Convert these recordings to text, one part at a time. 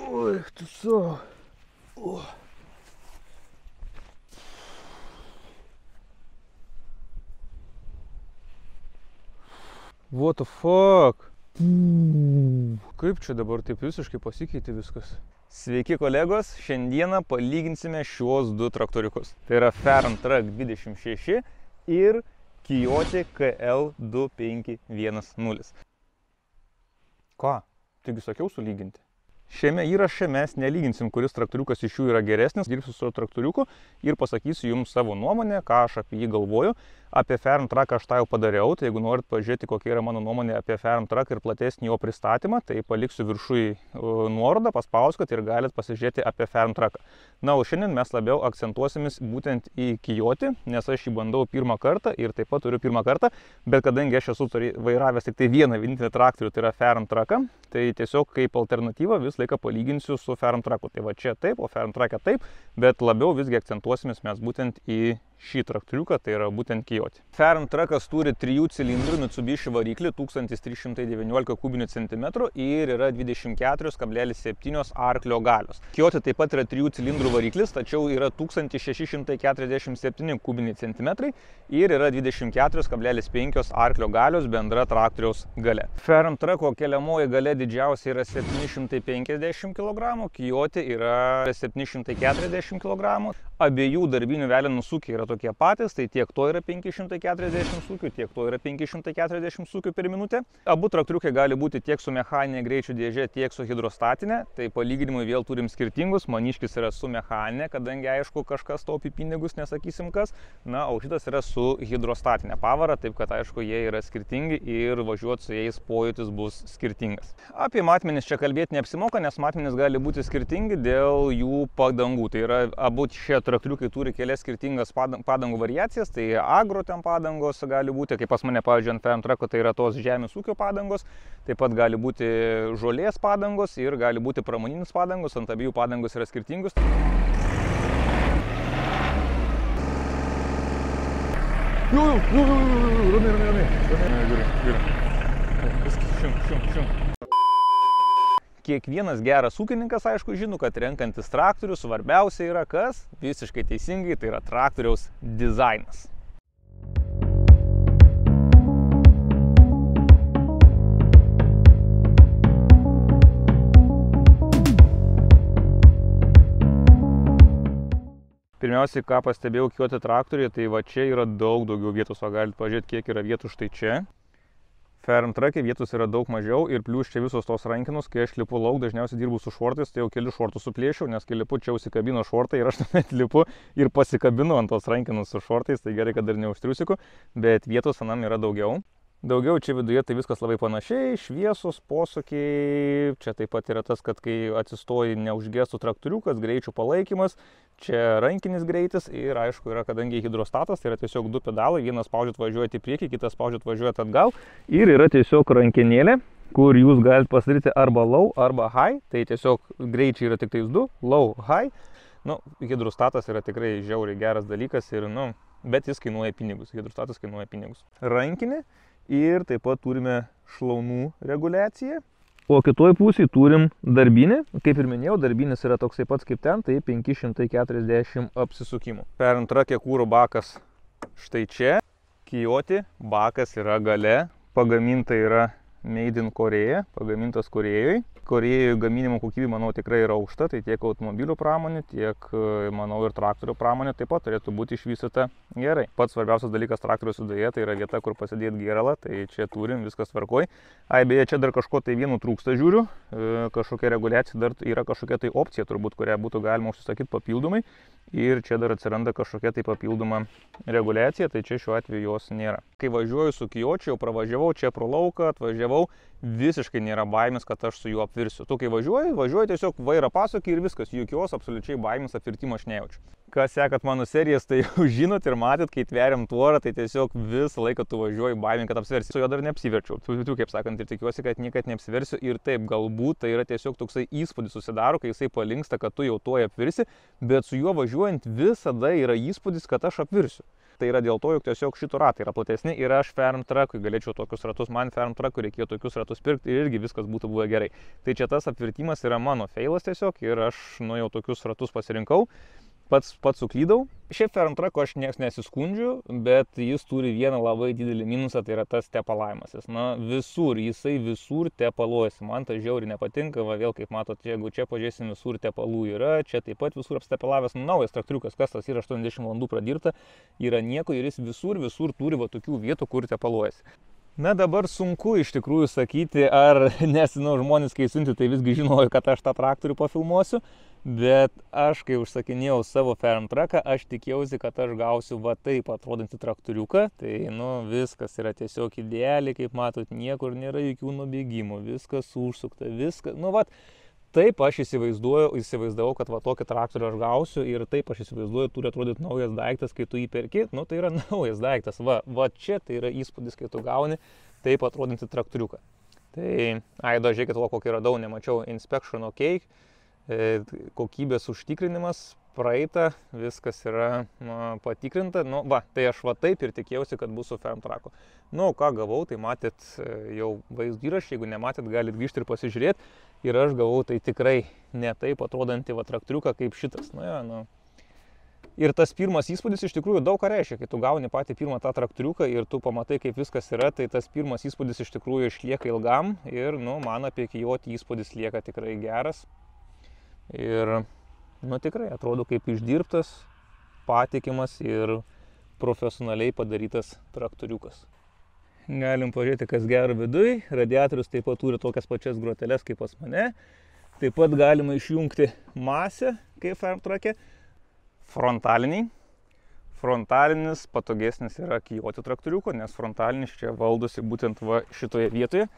Ой, tu so. What the fuck? Kaip čia dabar taip visiškai pasikeitė viskas? Sveiki kolegos, šiandieną palyginsime šiuos du traktoriukus. Tai yra Ferm Truck 26 ir Kioti KL2510. Ką? Taigi sakiau sulyginti. Šiame įraše mes nelyginsim, kuris traktoriukas iš jų yra geresnis. Dirbsiu su traktoriuku ir pasakysiu jums savo nuomonę, ką aš apie jį galvoju. Apie Ferm Truck aš tą jau padariau, tai jeigu norit pažiūrėti, kokia yra mano nuomonė apie Ferm Truck ir platesnį jo pristatymą, tai paliksiu viršui nuorodą, paspauskit ir galit pasižiūrėti apie Ferm Truck. Na, o šiandien mes labiau akcentuosimės būtent į Kioti, nes aš jį bandau pirmą kartą ir taip pat turiu pirmą kartą, bet kadangi aš esu vairavęs tik tai vieną vienintelį traktorių, tai yra Ferm Trucką, tai tiesiog kaip alternatyvą vis laiką palyginsiu su Ferm Trucku. Tai va čia taip, o Ferm Truck'e taip, bet labiau visgi akcentuosimės mes būtent į šį traktoriuką, tai yra būtent Kioti. Ferm Truckas turi 3 cilindrų Mitsubishi variklį 1319 kubinių centimetrų ir yra 24,7 arklio galios. Kioti taip pat yra 3 cilindrų variklis, tačiau yra 1647 kubiniai centimetrai ir yra 24,5 arklio galios bendra traktoriaus galia. Ferm Trucko keliamoji galia didžiausia yra 750 kg, Kioti yra 740 kg. Abiejų darbinių velenų sūkiai yra tokie patys, tai tiek to yra 540 sūkių, tiek to yra 540 sūkių per minutę. Abu traktoriukai gali būti tiek su mechaninė greičių dėžė, tiek su hidrostatinė. Tai palyginimui vėl turim skirtingus. Maniškis yra su mechaninė, kadangi aišku kažkas taupi pinigus, nesakysim kas. Na, o šitas yra su hidrostatinė pavara, taip kad aišku jie yra skirtingi ir važiuoti su jais pojūtis bus skirtingas. Apie matmenis čia kalbėti neapsimoka, nes matmenys gali būti skirtingi dėl jų padangų. Tai yra abu šie traktoriukai turi kelias skirtingas padangų variacijas, tai agro ten padangos gali būti, kaip pas mane, pavyzdžiui, ant Ferm Trucko tai yra tos žemės ūkio padangos, taip pat gali būti žolės padangos ir gali būti pramoninis padangos, ant abiejų padangos yra skirtingus. Ramiai. Kiekvienas geras ūkininkas, aišku, žino, kad renkantis traktorių svarbiausia yra kas? Visiškai teisingai, tai yra traktoriaus dizainas. Pirmiausiai, ką pastebėjau Kioti traktoriuje, tai va čia yra daug daugiau vietos, o galite pažiūrėti, kiek yra vietų štai čia. Ferm Truck'e vietos yra daug mažiau ir plius čia visos tos rankinos, kai aš lipu lauk, dažniausiai dirbu su šortais, tai jau keli šortus suplėšiau, nes kai lipu čia užsikabino šortai ir aš tuomet lipu ir pasikabinu ant tos rankinos su šortais, tai gerai, kad dar neužtriusiku, bet vietos anam yra daugiau. Daugiau čia viduje tai viskas labai panašiai, šviesos, posūkiai, čia taip pat yra tas, kad kai atsistoji neužgestų traktoriukas, greičių palaikymas, čia rankinis greitis ir aišku yra, kadangi hidrostatas, tai yra tiesiog 2 pedalai, vienas spaudžiat važiuojate į priekį, kitas spaudžiat važiuojate atgal ir yra tiesiog rankinėlė, kur jūs galite pasidaryti arba low, arba high, tai tiesiog greičiai yra tik tais 2, low, high. Nu, hidrostatas yra tikrai žiauriai geras dalykas ir, nu, bet jis kainuoja pinigus, hidrostatas kainuoja pinigus. Rankinė. Ir taip pat turime šlaunų reguliaciją. O kitoj pusėje turim darbinį. Kaip ir minėjau, darbinis yra toksai pats kaip ten, tai 540 apsisukimų. Ferm Truck'e kuro bakas štai čia. Kioti bakas yra gale. Pagaminta yra Made in Korea, pagamintas Korėjoje. Korėjoje gaminimo kokybė, manau, tikrai yra aukšta, tai tiek automobilių pramonė, tiek, manau, ir traktorių pramonė taip pat turėtų būti išvystyta gerai. Pats svarbiausias dalykas traktoriaus viduje, tai yra vieta, kur pasidėti gėralą, tai čia turim, viskas tvarkoj. Ai, beje, čia dar kažko tai vienu trūksta, žiūriu, kažkokia reguliacija, dar yra kažkokia tai opcija, turbūt, kurią būtų galima užsisakyti papildomai. Ir čia dar atsiranda kažkokia tai papildoma reguliacija, tai čia šiuo atveju jos nėra. Kai važiuoju su Kiočiu, jau pravažiavau čia pro lauką, atvažiavau, visiškai nėra baimės, kad aš su juo apvirsiu. Tu kai važiuoji tiesiog vairą pasuki ir viskas, jokios absoliučiai baimės apvirtimo aš nejaučiu. Kas sekat mano serijas, tai jau žinot ir matėt, kai tveriam tvorą, tai tiesiog visą laiką tu važiuoji baimė, kad apsiversi. Su jo dar neapsiverčiau. Tu, kaip sakant, ir tikiuosi, kad niekad neapsiversiu. Ir taip, galbūt tai yra tiesiog toksai įspūdis susidaro, kai jisai palinksta, kad tu jau tuoj apvirsi, bet su juo važiuojant visada yra įspūdis, kad aš apvirsiu. Tai yra dėl to, jog tiesiog šito ratai yra platesni ir aš Farm Truckui galėčiau tokius ratus, man Farm Truckui reikėjo tokius ratus pirkti ir irgi viskas būtų buvę gerai. Tai čia tas apvirtimas yra mano feilas tiesiog ir aš jau tokius ratus pasirinkau. Pats suklydau. Šiaip Farm Truck'u aš nesiskundžiu, bet jis turi vieną labai didelį minusą, tai yra tas tepalavimasis. Na, jisai visur tepaluojasi. Man tai žiauriai nepatinka, va vėl kaip matot, jeigu čia pažiūrėsim, visur tepalų yra, čia taip pat visur apstepalavęs. Naujas traktoriukas, kas tas yra 80 valandų pradirta, yra nieko ir jis visur turi va tokių vietų, kur tepaluojasi. Na dabar sunku iš tikrųjų sakyti, nes žmonės, kai siunti, tai visgi žinojo, kad aš tą traktorių pafilmuosiu, bet aš, kai užsakinėjau savo Farm Trucką, aš tikėjausi, kad aš gausiu va taip atrodantį traktoriuką, tai viskas yra tiesiog idealiai, kaip matot, niekur nėra jokių nubėgimų, viskas užsukta, viskas, taip aš įsivaizdavau, kad va tokį traktorių aš gausiu ir taip aš įsivaizduoju, turi atrodyti naujas daiktas, kai tu jį perki, tai yra naujas daiktas, va čia tai yra įspūdis, kai tu gauni taip atrodantį traktoriuką. Tai, žiūrėkit, kokį radau, nemačiau, Inspection OK, kokybės užtikrinimas, praeita, viskas yra patikrinta, tai aš va taip ir tikėjausi, kad bus su Farm Truck'u. Ką gavau, tai matėt jau vaizdo įrašą, jeigu nematėt, galit grįžti ir pasižiūrėti. Ir aš gavau tai tikrai ne taip atrodantį traktoriuką kaip šitas. Ir tas pirmas įspūdis iš tikrųjų daug ką reiškia, kai tu gauni patį pirmą tą traktoriuką ir tu pamatai, kaip viskas yra, tai tas pirmas įspūdis iš tikrųjų išlieka ilgam ir man apie Kijotį įspūdis lieka tikrai geras. Ir tikrai atrodo kaip išdirbtas, patikimas ir profesionaliai padarytas traktoriukas. Galim pažiūrėti, kas gero viduj. Radiatorius taip pat turi tokias pačias groteles kaip pas mane. Taip pat galima išjungti masę, kaip Farm Truck'e. Frontalinis patogesnis yra Kijotio traktoriuko, nes frontalinis čia valdosi būtent šitoje vietoje.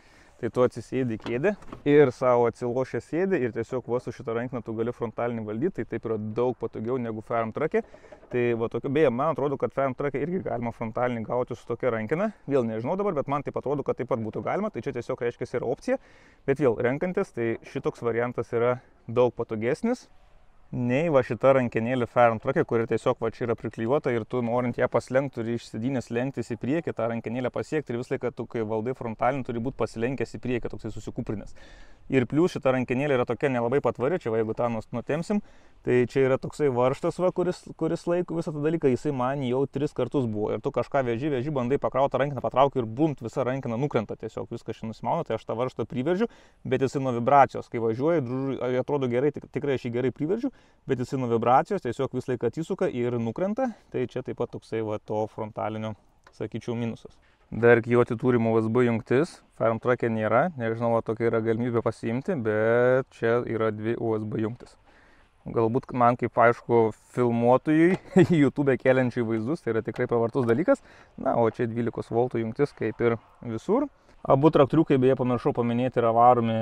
Tai tu atsisėdi kėdę ir savo atsilošę sėdi ir tiesiog su šitą rankiną tu gali frontalinį valdyti, tai taip yra daug patogiau negu Farm Truck'e. Tai beje, man atrodo, kad Farm Truck'e irgi galima frontalinį gauti su tokia rankina. Vėl nežinau dabar, bet man taip atrodo, kad taip pat būtų galima, tai čia tiesiog reiškia yra opcija. Bet vėl renkantis, tai šitoks variantas yra daug patogesnis nei šita rankenėlė Farm Truck'e, kuri tiesiog čia yra priklijuota ir tu norint ją paslenkti turi iš sėdynės lenktis į priekį, tą rankenėlę pasiekti ir visą laiką tu, kai valdai frontalinį, turi būti pasilenkęs į priekį, toksai susikūprinęs. Ir plius šita rankenėlė yra tokia nelabai patvari, čia jeigu tą nutemsim, tai čia yra toksai varžtas, kuris laiko visą tą dalyką, jisai man jau 3 kartus buvo. Ir tu kažką veži, bandai pakrauti rankiną, patrauki ir bumt, visa rankina nukrenta, tiesiog viskas čia nusimauna, tai aš tą varžtą priveržiu, bet jisai nuo vibracijos, kai važiuoji, atrodo gerai, tikrai aš jį gerai priveržiu. Bet jisai nuo vibracijos tiesiog visą laiką atsisuka ir nukrenta, tai čia taip pat toksai to frontalinio, sakyčiau, minusas. Dar Kijotį turim USB jungtis, Farm Truck'e nėra, nežinau, tokia yra galimybė pasiimti, bet čia yra 2 USB jungtis. Galbūt man kaip aišku filmuotojui YouTube keliančiai vaizdus, tai yra tikrai pravartus dalykas, o čia 12 V jungtis kaip ir visur. Abu traktoriukai, beje, pamiršau paminėti, yra varomi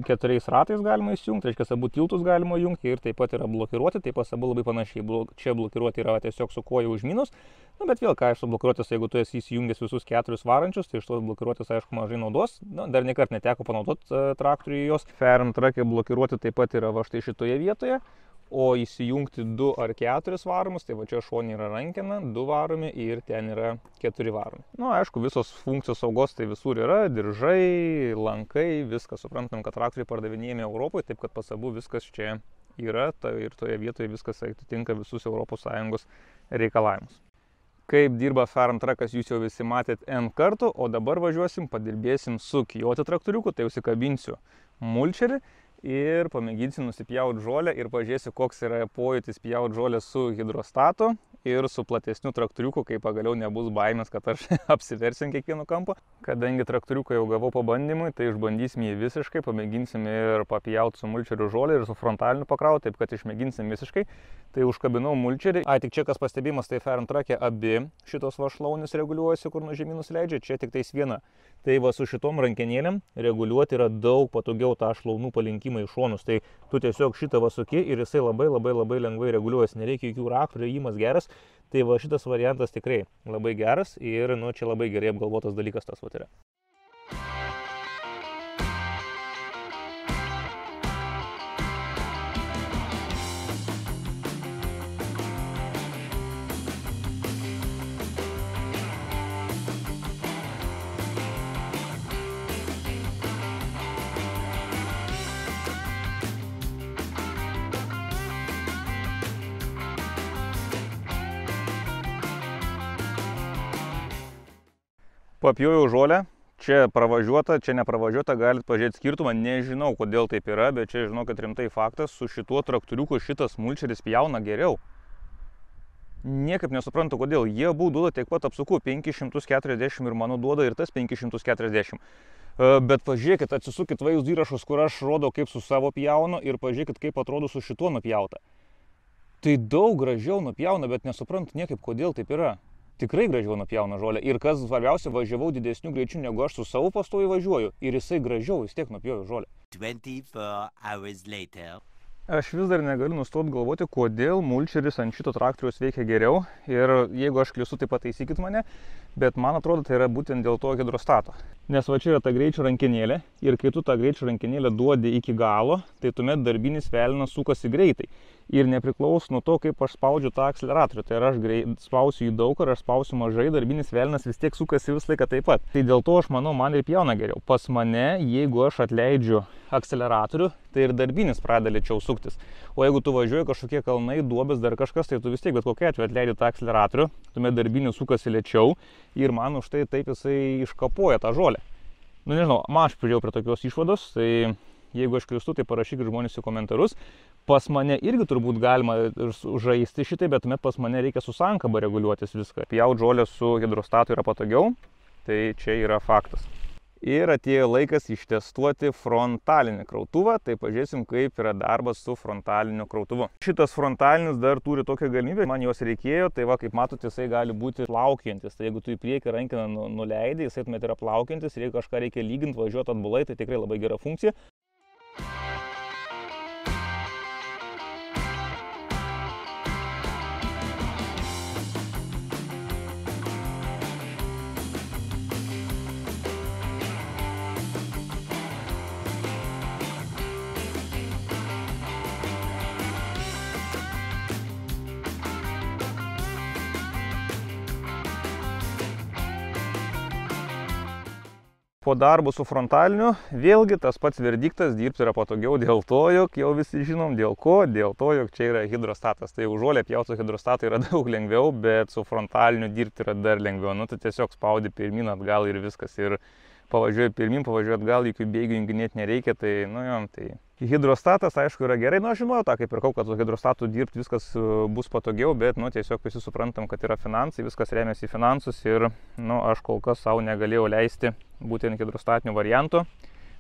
4 ratais galima įsijungti, reiškia, abu tiltus galima jungti ir taip pat yra blokiruoti, taip pat abu labai panašiai. Čia blokiruoti yra tiesiog su koja už minus, bet vėl, ką aš su blokiruotis, jeigu tu esi įsijungęs visus 4 varančius, tai iš tos blokiruotis, aišku, mažai naudos, dar nekart neteko panaudoti traktoriui jos. Farm Truck'e blokiruoti taip pat yra štai šitoje vietoje. O įsijungti 2 ar 4 varomus, tai čia šoninė yra rankena, 2 varomi ir ten yra 4 varomi. Aišku, visos funkcijos saugos tai visur yra, diržai, lankai, viskas, suprantam, kad traktoriai pardavinėjami Europoje, taip kad pas abu viskas čia yra ir toje vietoje viskas atitinka visus ES reikalavimus. Kaip dirba Farm Truckas, jūs jau visi matėt N kartų, o dabar važiuosim, padirbėsim su Kijotio traktoriuku, tai užsikabinsiu mulčerį ir pamėginsiu nusipjauti žolę ir pažiūrėsiu, koks yra pojūtis pjauti žolę su hidrostatu ir su platesniu traktoriuku, kai pagaliau nebus baimės, kad aš apsiversiu kiekvieno kampo. Kadangi traktoriuką jau gavau pabandymui, tai išbandysim jį visiškai, pamėginsim ir papjauti su mulčeriu žolę ir su frontaliniu pakrauti, taip kad išmėginsim visiškai. Tai užkabinau mulčerį. Tik čia kas pastebėjimas, tai Farm Truck'e abi šitos šlaunys reguliuojasi, kur nuo žemyn nusileidžia, čia tik tais viena. Tai va su šitom rankenėlėm reguliuoti yra daug patogiau tą šlaunų palinkimą į šonus. Tai tu tiesiog šitą va suki ir jisai labai lengvai reguliuojas, nereikia jokių raktų, ėjimas geras. Tai va šitas variantas tikrai labai geras ir nu, čia labai gerai apgalvotas dalykas tas va yra. Papjojau žolę, čia pravažiuota, čia nepravažiuota, galit pažiūrėti skirtumą, nežinau kodėl taip yra, bet čia žinokit rimtai faktas, su šituo traktoriuku šitas mulčeris pjauna geriau. Niekaip nesuprantu kodėl, jie abu duoda tiek pat apsukų, 540 ir mano duoda ir tas 540. Bet pažiūrėkit, atsisukit vaizdo įrašus, kur aš rodau kaip su savo pjaunu ir pažiūrėkit kaip atrodo su šituo nupjauta. Tai daug gražiau nupjauna, bet nesuprantu niekaip kodėl taip yra. Tikrai gražiau nupjauna žolę. Ir kas svarbiausia, važiavau didesnių greičių negu aš su savo pastoviai važiuoju. Ir jisai gražiau vis tiek nupjojo žolę. 24 hours later. Aš vis dar negaliu nustoti galvoti, kodėl mulčeris ant šito traktoriaus veikia geriau. Ir jeigu aš klystu, tai pataisykit mane. Bet man atrodo, tai yra būtent dėl to hidrostato. Nes va čia yra ta greičio rankenėlė. Ir kai tu tą greičio rankenėlę duodi iki galo, tai tuomet darbinis velnas sukasi greitai. Ir nepriklauso nuo to, kaip aš spaudžiu tą akceleratorių. Tai ar aš spausiu jį daug, ar aš spausiu mažai, darbinis velnas vis tiek sukasi visą laiką taip pat. Tai dėl to aš manau, man ir pjauna geriau. Pas mane, jeigu aš atleidžiu akceleratorių, tai ir darbinis pradeda lėčiau suktis. O jeigu tu važiuoji kažkokie kalnai, duobės, dar kažkas, tai tu vis tiek bet kokia atveju atleidi tą akceleratorių, tuomet darbinis sukasi lėčiau ir man už tai taip jisai iškapoja tą žolę. Nu nežinau, man aš priėjau prie tokios išvados, tai jeigu aš klystu, tai parašykit žmonės į komentarus. Pas mane irgi turbūt galima žaisti šitai, bet tuomet pas mane reikia su sankaba reguliuotis viską. Pjaut žolę su hidrostatu yra patogiau, tai čia yra faktas. Ir atėjo laikas ištestuoti frontalinį krautuvą, tai pažiūrėsim, kaip yra darbas su frontaliniu krautuvu. Šitas frontalinis dar turi tokią galimybę, man jos reikėjo, tai va, kaip matote, jisai gali būti plaukiantis. Tai jeigu tu į priekį rankiną nuleidai, jisai tuomet yra plaukiantis ir jeigu kažką reikia lyginti, važiuoti atbulai, tai tikrai labai gera funkcija. Po darbo su frontaliniu, vėlgi tas pats verdiktas, dirbti yra patogiau dėl to, jog jau visi žinom, dėl ko, dėl to, jog čia yra hidrostatas. Tai žolę pjauti su hidrostatu yra daug lengviau, bet su frontaliniu dirbti yra dar lengviau. Nu, tai tiesiog spaudi pirmin atgal ir viskas. Ir pavažiuoji pirmin, pavažiuoji atgal, jokių bėgių junginėti nereikia, tai, nu jo, tai hidrostatas, aišku, yra gerai. Nu, aš žinojau tą, kaip pirkau, kad su hidrostatu dirbti viskas bus patogiau, bet, nu, tiesiog visi suprantam, kad yra finansai, viskas remiasi į finansus ir, nu, aš kol kas savo negalėjau leisti būtent hidrostatinių variantų.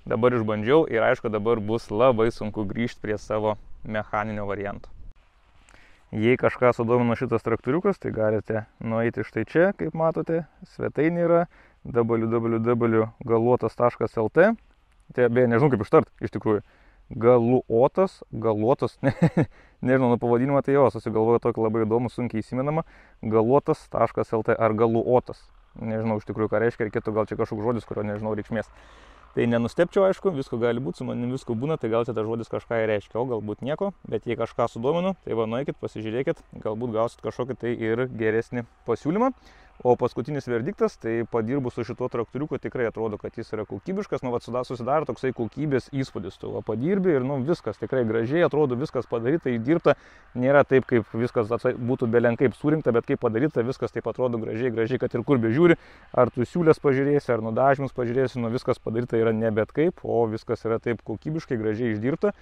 Dabar išbandžiau ir, aišku, dabar bus labai sunku grįžti prie savo mechaninio varianto. Jei kažką sudomino šitas traktoriukas, tai galite nueiti štai čia, kaip matote, svetainė yra www.galuotas.lt. Tai beje, nežinau kaip ištart, iš tikrųjų. Galuotas, nežinau, nuo pavadinimo tai jo, susigalvoju tokį labai įdomų, sunkiai įsimenamą, galuotas.lt ar galuotas. Nežinau iš tikrųjų, ką reiškia, reikėtų gal čia kažkoks žodis, kurio nežinau reikšmės. Tai nenustepčiau, aišku, visko gali būti, su manim visko būna, tai gal čia tas žodis kažką reiškia, o galbūt nieko, bet jei kažką sudominu, tai va, nueikit, pasižiūrėkit, galbūt gausit kažkokį tai ir geresnį pasiūlymą. O paskutinis verdiktas, tai padirbu su šituo traktoriuku, tikrai atrodo, kad jis yra kokybiškas, nu, va, susidaro toksai kokybės įspūdis, tu va, padirbi ir, nu, viskas tikrai gražiai atrodo, viskas padaryta, įdirbta, nėra taip, kaip viskas būtų belenkaip surinkta, bet kaip padaryta, viskas taip atrodo gražiai, kad ir kur bežiūri, ar tu siūlės pažiūrėsi, ar nudažymus pažiūrėsi, nu, viskas padaryta yra ne bet kaip, o viskas yra taip kokybiškai, gražiai išdirbta.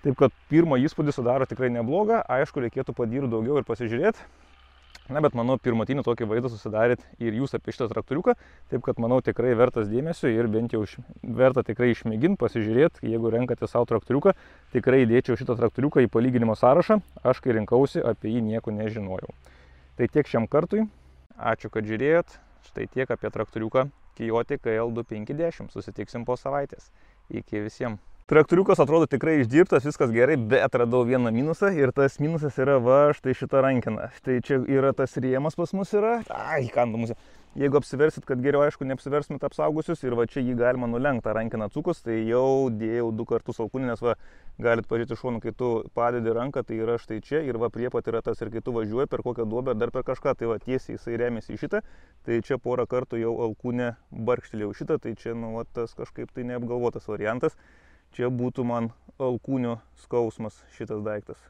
Taip, kad pirmą įspūdį sudaro tikrai neblogą, aišku, reikėtų padirbti daugiau ir pasižiūrėti. Na, bet manau, pirmatinį tokį vaizdą susidarėt ir jūs apie šitą traktoriuką, taip kad manau tikrai vertas dėmesio ir bent jau verta tikrai išmėginti, pasižiūrėti, jeigu renkate savo traktoriuką, tikrai įdėčiau šitą traktoriuką į palyginimo sąrašą, aš kai rinkausi, apie jį nieko nežinojau. Tai tiek šiam kartui, ačiū, kad žiūrėjot, štai tiek apie traktoriuką Kiotik L2510. Susitiksim po savaitės. Iki visiems. Traktoriukas atrodo tikrai išdirbtas, viskas gerai, bet atradau vieną minusą ir tas minusas yra va štai šita rankena. Tai čia yra tas rėmas pas mus yra. Ai, kandamus. Jeigu apsiversit, kad geriau aišku neapsiversmit apsaugusius ir va čia jį galima nulenkti tą rankeną atsukus, tai jau dėjau 2 kartus alkūnį, nes va galit pažiūrėti šonu, kai tu padedi ranką, tai yra štai čia ir va priepat yra tas ir kai tu važiuoji per kokią duobę ar dar per kažką, tai va tiesiai jisai remiasi į šitą, tai čia porą kartų jau alkūnę barkštelėjau šitą, tai čia nu va tas kažkaip tai neapgalvotas variantas. Čia būtų man alkūnio skausmas šitas daiktas.